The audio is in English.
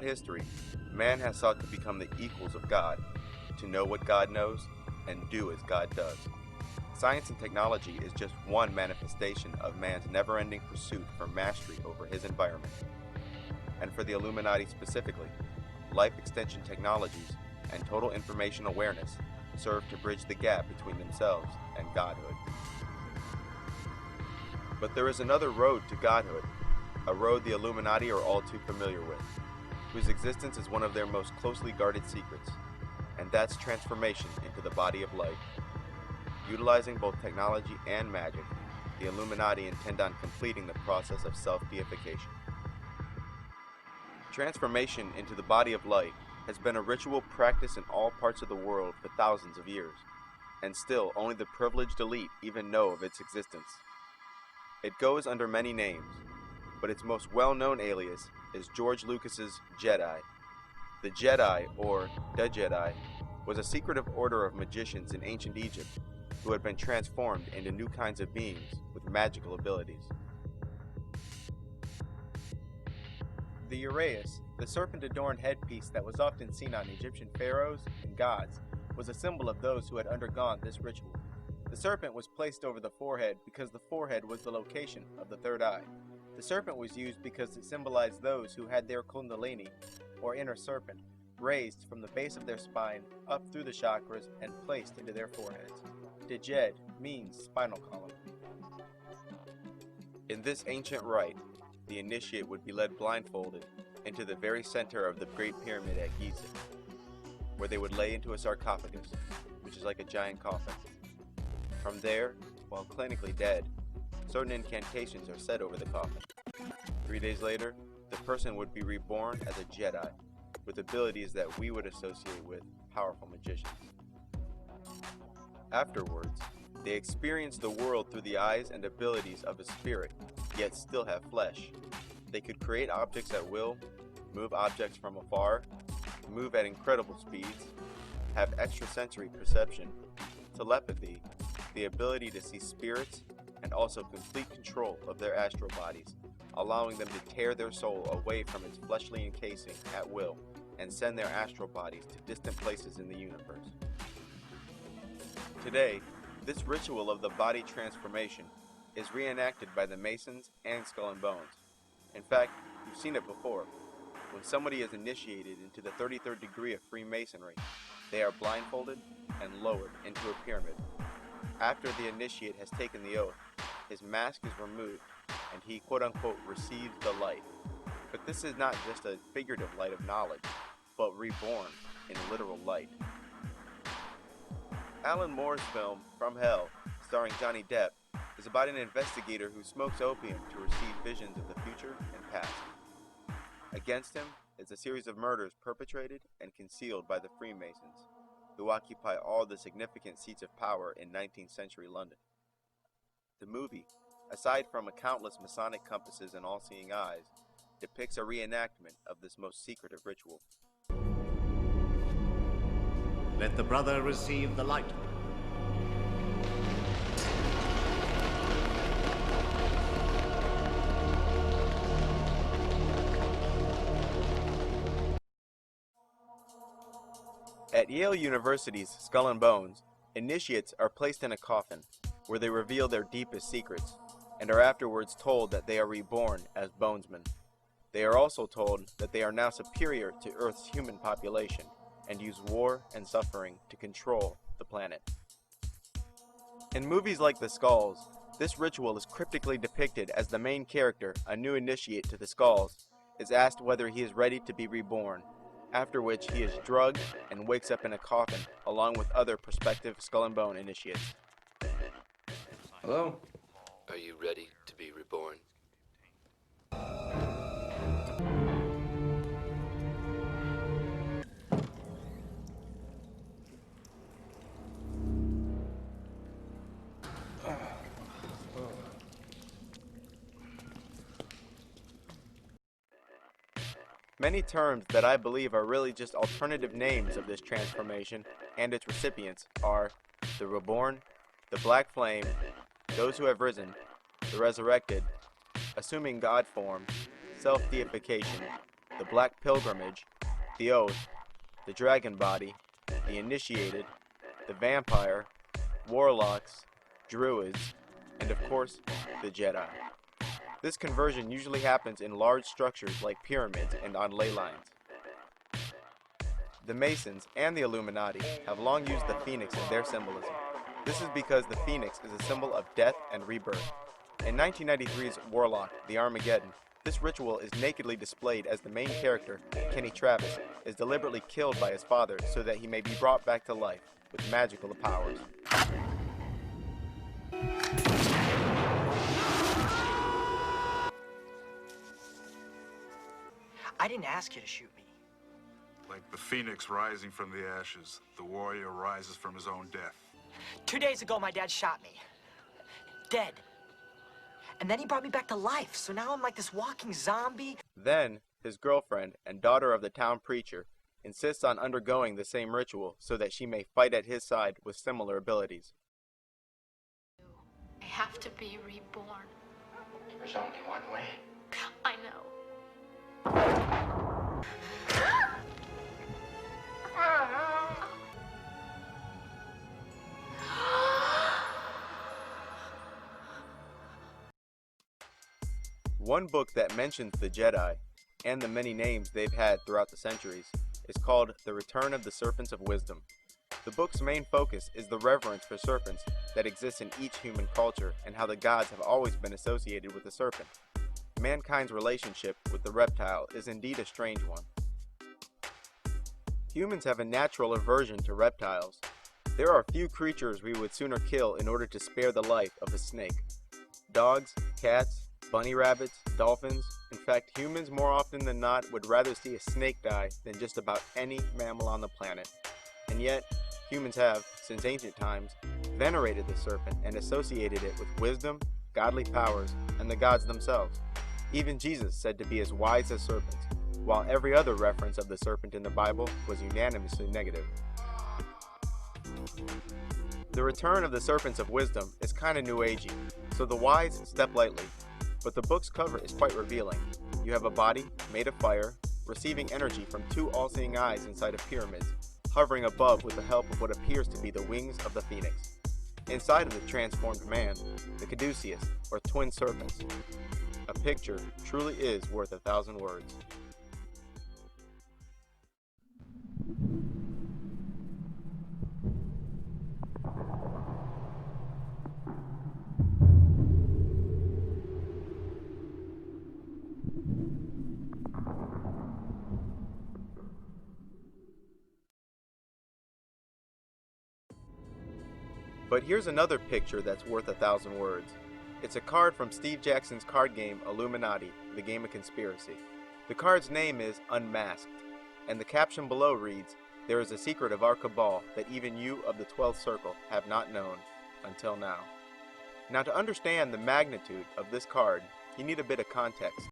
Throughout history, man has sought to become the equals of God, to know what God knows, and do as God does. Science and technology is just one manifestation of man's never-ending pursuit for mastery over his environment. And for the Illuminati specifically, life extension technologies and total information awareness serve to bridge the gap between themselves and godhood. But there is another road to godhood, a road the Illuminati are all too familiar with, whose existence is one of their most closely guarded secrets, and that's transformation into the body of light. Utilizing both technology and magic, the Illuminati intend on completing the process of self-deification. Transformation into the body of light has been a ritual practice in all parts of the world for thousands of years, and still only the privileged elite even know of its existence. It goes under many names, but its most well-known alias is George Lucas's Jedi. The Jedi, or the Jedi, was a secretive order of magicians in ancient Egypt who had been transformed into new kinds of beings with magical abilities. The uraeus, the serpent-adorned headpiece that was often seen on Egyptian pharaohs and gods, was a symbol of those who had undergone this ritual. The serpent was placed over the forehead because the forehead was the location of the third eye. The serpent was used because it symbolized those who had their kundalini, or inner serpent, raised from the base of their spine up through the chakras and placed into their foreheads. Djed means spinal column. In this ancient rite, the initiate would be led blindfolded into the very center of the Great Pyramid at Giza, where they would lay into a sarcophagus, which is like a giant coffin. From there, while clinically dead, certain incantations are said over the coffin. 3 days later, the person would be reborn as a Jedi, with abilities that we would associate with powerful magicians. Afterwards, they experience the world through the eyes and abilities of a spirit, yet still have flesh. They could create objects at will, move objects from afar, move at incredible speeds, have extrasensory perception, telepathy, the ability to see spirits, and also complete control of their astral bodies, allowing them to tear their soul away from its fleshly encasing at will and send their astral bodies to distant places in the universe. Today, this ritual of the body transformation is reenacted by the Masons and Skull and Bones. In fact, you've seen it before. When somebody is initiated into the 33rd degree of Freemasonry, they are blindfolded and lowered into a pyramid. After the initiate has taken the oath, his mask is removed and he quote-unquote receives the light. But this is not just a figurative light of knowledge, but reborn in literal light. Alan Moore's film, From Hell, starring Johnny Depp, is about an investigator who smokes opium to receive visions of the future and past. Against him is a series of murders perpetrated and concealed by the Freemasons, who occupy all the significant seats of power in 19th century London. The movie, aside from countless Masonic compasses and all-seeing eyes, depicts a reenactment of this most secretive ritual. Let the brother receive the light. At Yale University's Skull and Bones, initiates are placed in a coffin, where they reveal their deepest secrets, and are afterwards told that they are reborn as bonesmen. They are also told that they are now superior to Earth's human population, and use war and suffering to control the planet. In movies like The Skulls, this ritual is cryptically depicted as the main character, a new initiate to the Skulls, is asked whether he is ready to be reborn, after which he is drugged and wakes up in a coffin along with other prospective Skull and Bone initiates. Hello? Are you ready to be reborn? Many terms that I believe are really just alternative names of this transformation and its recipients are the reborn, the black flame, those who have risen, the resurrected, assuming God form, self-deification, the Black Pilgrimage, the Oath, the Dragon Body, the Initiated, the Vampire, Warlocks, Druids, and of course, the Jedi. This conversion usually happens in large structures like pyramids and on ley lines. The Masons and the Illuminati have long used the phoenix in their symbolism. This is because the phoenix is a symbol of death and rebirth. In 1993's Warlock, the Armageddon, this ritual is nakedly displayed as the main character, Kenny Travis, is deliberately killed by his father so that he may be brought back to life with magical powers. I didn't ask you to shoot me. Like the phoenix rising from the ashes, the warrior rises from his own death. 2 days ago, my dad shot me. Dead. And then he brought me back to life, so now I'm like this walking zombie. Then, his girlfriend and daughter of the town preacher insists on undergoing the same ritual so that she may fight at his side with similar abilities. I have to be reborn. There's only one way. I know. One book that mentions the Jedi, and the many names they've had throughout the centuries, is called The Return of the Serpents of Wisdom. The book's main focus is the reverence for serpents that exists in each human culture and how the gods have always been associated with the serpent. Mankind's relationship with the reptile is indeed a strange one. Humans have a natural aversion to reptiles. There are few creatures we would sooner kill in order to spare the life of a snake. Dogs, cats, bunny rabbits, dolphins. In fact, humans more often than not would rather see a snake die than just about any mammal on the planet. And yet, humans have, since ancient times, venerated the serpent and associated it with wisdom, godly powers, and the gods themselves. Even Jesus said to be as wise as serpents, while every other reference of the serpent in the Bible was unanimously negative. The return of the serpents of wisdom is kinda new agey, so the wise step lightly. But the book's cover is quite revealing. You have a body made of fire, receiving energy from two all-seeing eyes inside of pyramids, hovering above with the help of what appears to be the wings of the phoenix. Inside of the transformed man, the caduceus, or twin serpents. A picture truly is worth 1,000 words. But here's another picture that's worth 1,000 words. It's a card from Steve Jackson's card game Illuminati, the Game of Conspiracy. The card's name is Unmasked, and the caption below reads, "There is a secret of our cabal that even you of the 12th Circle have not known until now." Now, to understand the magnitude of this card, you need a bit of context.